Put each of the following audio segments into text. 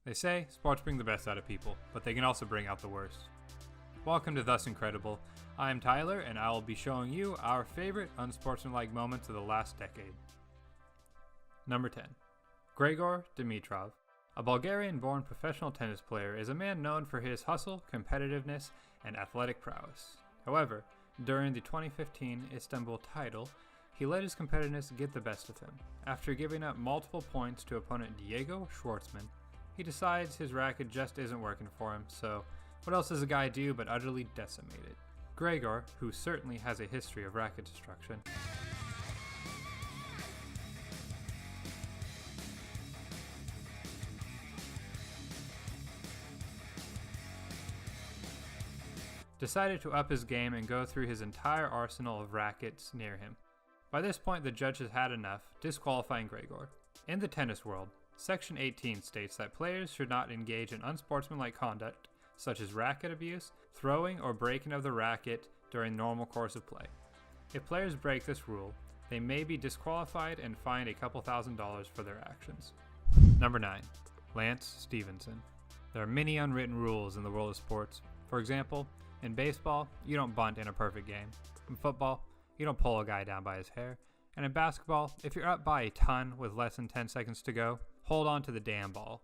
They say sports bring the best out of people, but they can also bring out the worst. Welcome to Thus Incredible. I am Tyler, and I will be showing you our favorite unsportsmanlike moments of the last decade. Number 10. Grigor Dimitrov. A Bulgarian-born professional tennis player is a man known for his hustle, competitiveness, and athletic prowess. However, during the 2015 Istanbul title, he let his competitiveness get the best of him. After giving up multiple points to opponent Diego Schwartzman, he decides his racket just isn't working for him, so what else does a guy do but utterly decimate it? Grigor, who certainly has a history of racket destruction, decided to up his game and go through his entire arsenal of rackets near him. By this point, the judges had enough, disqualifying Grigor. In the tennis world, Section 18 states that players should not engage in unsportsmanlike conduct, such as racket abuse, throwing, or breaking of the racket during the normal course of play. If players break this rule, they may be disqualified and fined a couple $1,000s for their actions. Number 9. Lance Stephenson. There are many unwritten rules in the world of sports. For example, in baseball, you don't bunt in a perfect game. In football, you don't pull a guy down by his hair. And in basketball, if you're up by a ton with less than 10 seconds to go, hold on to the damn ball.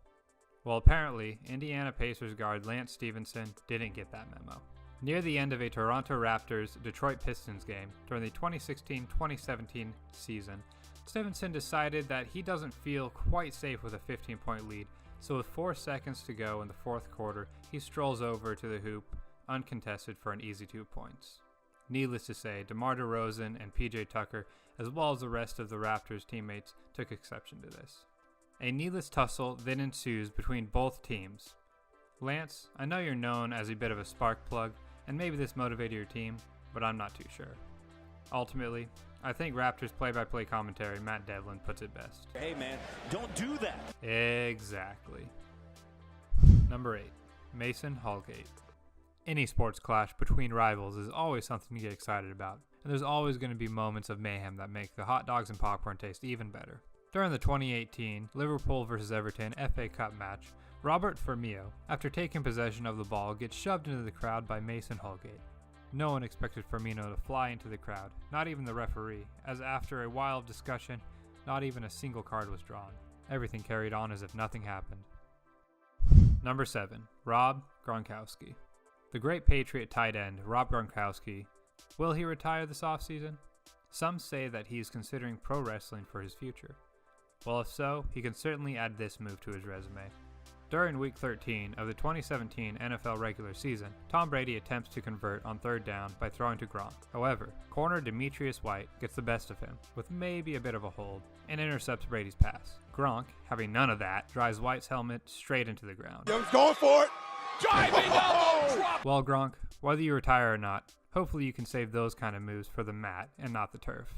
Well, apparently, Indiana Pacers guard Lance Stephenson didn't get that memo. Near the end of a Toronto Raptors-Detroit Pistons game during the 2016-2017 season, Stephenson decided that he doesn't feel quite safe with a 15-point lead, so with 4 seconds to go in the fourth quarter, he strolls over to the hoop, uncontested for an easy 2 points. Needless to say, DeMar DeRozan and PJ Tucker, as well as the rest of the Raptors teammates, took exception to this. A needless tussle then ensues between both teams. Lance, I know you're known as a bit of a spark plug, and maybe this motivated your team, but I'm not too sure. Ultimately, I think Raptors play-by-play commentary Matt Devlin puts it best. Hey man, don't do that! Exactly. Number 8. Mason Holgate. Any sports clash between rivals is always something to get excited about, and there's always going to be moments of mayhem that make the hot dogs and popcorn taste even better. During the 2018 Liverpool vs Everton FA Cup match, Robert Firmino, after taking possession of the ball, gets shoved into the crowd by Mason Holgate. No one expected Firmino to fly into the crowd, not even the referee, as after a wild discussion, not even a single card was drawn. Everything carried on as if nothing happened. Number 7. Rob Gronkowski. The great Patriot tight end, Rob Gronkowski, will he retire this offseason? Some say that he is considering pro wrestling for his future. Well, if so, he can certainly add this move to his resume. During Week 13 of the 2017 NFL regular season, Tom Brady attempts to convert on third down by throwing to Gronk. However, corner Demetrius White gets the best of him, with maybe a bit of a hold, and intercepts Brady's pass. Gronk, having none of that, drives White's helmet straight into the ground. Young's going for it! Driving elbow drop! Well, Gronk, whether you retire or not, hopefully you can save those kind of moves for the mat and not the turf.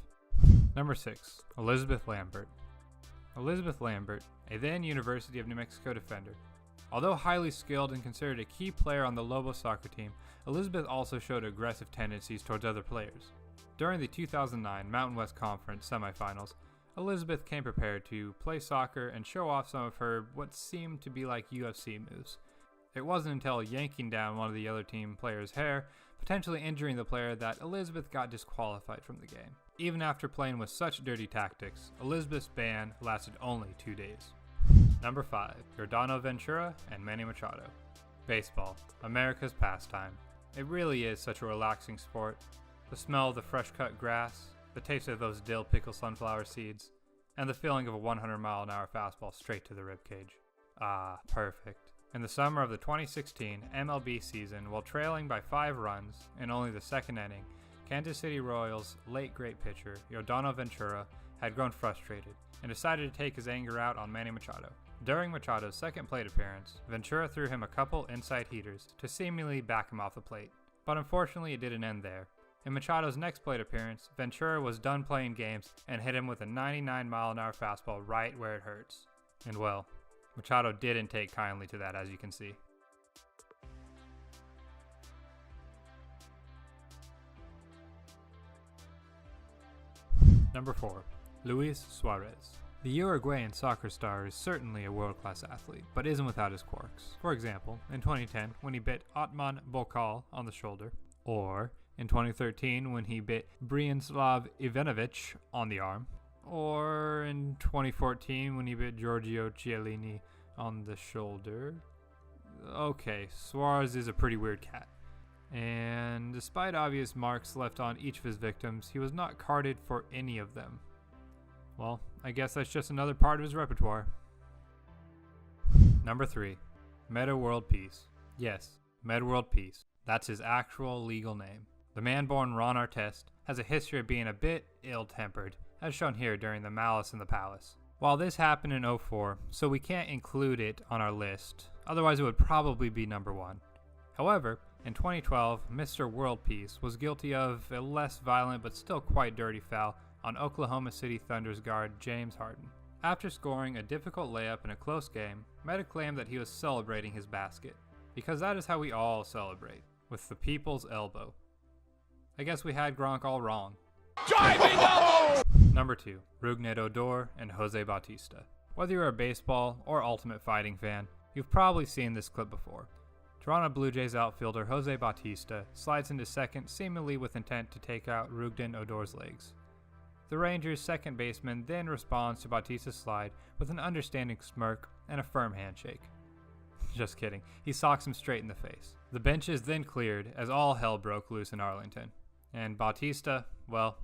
Number 6. Elizabeth Lambert. Elizabeth Lambert, a then University of New Mexico defender. Although highly skilled and considered a key player on the Lobos soccer team, Elizabeth also showed aggressive tendencies towards other players. During the 2009 Mountain West Conference semifinals, Elizabeth came prepared to play soccer and show off some of her what seemed to be like UFC moves. It wasn't until yanking down one of the other team players' hair, potentially injuring the player, that Elizabeth got disqualified from the game. Even after playing with such dirty tactics, Elizabeth's ban lasted only 2 days. Number 5. Yordano Ventura and Manny Machado. Baseball, America's pastime. It really is such a relaxing sport. The smell of the fresh-cut grass, the taste of those dill pickle sunflower seeds, and the feeling of a 100-mile-an-hour fastball straight to the ribcage. Ah, perfect. In the summer of the 2016 MLB season, while trailing by 5 runs in only the second inning, Kansas City Royals' late great pitcher, Yordano Ventura, had grown frustrated and decided to take his anger out on Manny Machado. During Machado's second plate appearance, Ventura threw him a couple inside heaters to seemingly back him off the plate. But unfortunately, it didn't end there. In Machado's next plate appearance, Ventura was done playing games and hit him with a 99-mile-an-hour fastball right where it hurts. And well, Machado didn't take kindly to that, as you can see. Number 4. Luis Suarez. The Uruguayan soccer star is certainly a world-class athlete, but isn't without his quirks. For example, in 2010, when he bit Otman Bokal on the shoulder, or in 2013, when he bit Branislav Ivanovic on the arm, or in 2014, when he bit Giorgio Chiellini on the shoulder. Okay, Suarez is a pretty weird cat. And despite obvious marks left on each of his victims, he was not carded for any of them. Well, I guess that's just another part of his repertoire. Number 3. Meta World Peace. Yes, Meta World Peace. That's his actual legal name. The man born Ron Artest has a history of being a bit ill-tempered, as shown here during the Malice in the Palace. While this happened in 2004, so we can't include it on our list, otherwise it would probably be number 1. However, in 2012, Mr. World Peace was guilty of a less violent but still quite dirty foul on Oklahoma City Thunder's guard James Harden. After scoring a difficult layup in a close game, Meta claimed that he was celebrating his basket, because that is how we all celebrate, with the people's elbow. I guess we had Gronk all wrong. Driving elbow! Number 2, Rougned Odor and Jose Bautista. Whether you're a baseball or Ultimate Fighting fan, you've probably seen this clip before. Toronto Blue Jays outfielder Jose Bautista slides into second seemingly with intent to take out Rougned Odor's legs. The Rangers' second baseman then responds to Bautista's slide with an understanding smirk and a firm handshake. Just kidding, he socks him straight in the face. The bench is then cleared as all hell broke loose in Arlington. And Bautista, well,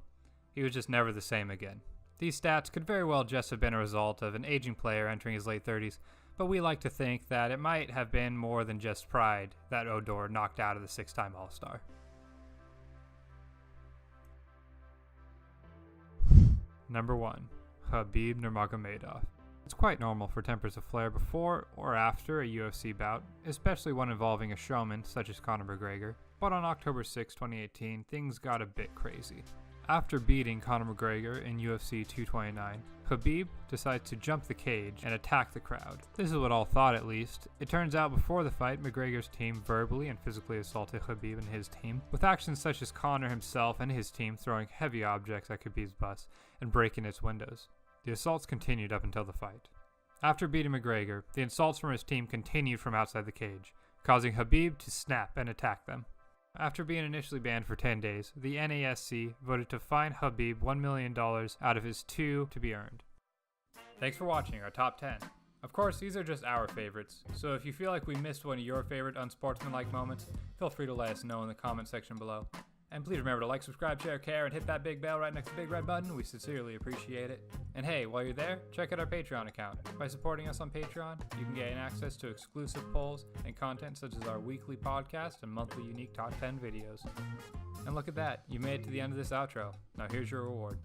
he was just never the same again. These stats could very well just have been a result of an aging player entering his late 30s, but we like to think that it might have been more than just pride that Odor knocked out of the 6-time All-Star. Number 1. Khabib Nurmagomedov. It's quite normal for tempers to flare before or after a UFC bout, especially one involving a showman such as Conor McGregor, but on October 6, 2018, things got a bit crazy. After beating Conor McGregor in UFC 229, Khabib decides to jump the cage and attack the crowd. This is what all thought, at least. It turns out before the fight, McGregor's team verbally and physically assaulted Khabib and his team, with actions such as Conor himself and his team throwing heavy objects at Khabib's bus and breaking its windows. The assaults continued up until the fight. After beating McGregor, the assaults from his team continued from outside the cage, causing Khabib to snap and attack them. After being initially banned for 10 days, the NASC voted to fine Khabib $1 million out of his 2 to be earned. Thanks for watching our top 10. Of course, these are just our favorites, so if you feel like we missed one of your favorite unsportsmanlike moments, feel free to let us know in the comment section below. And please remember to like, subscribe, share, care, and hit that big bell right next to the big red button. We sincerely appreciate it. And hey, while you're there, check out our Patreon account. By supporting us on Patreon, you can gain access to exclusive polls and content such as our weekly podcast and monthly unique top 10 videos. And look at that, you made it to the end of this outro. Now here's your reward.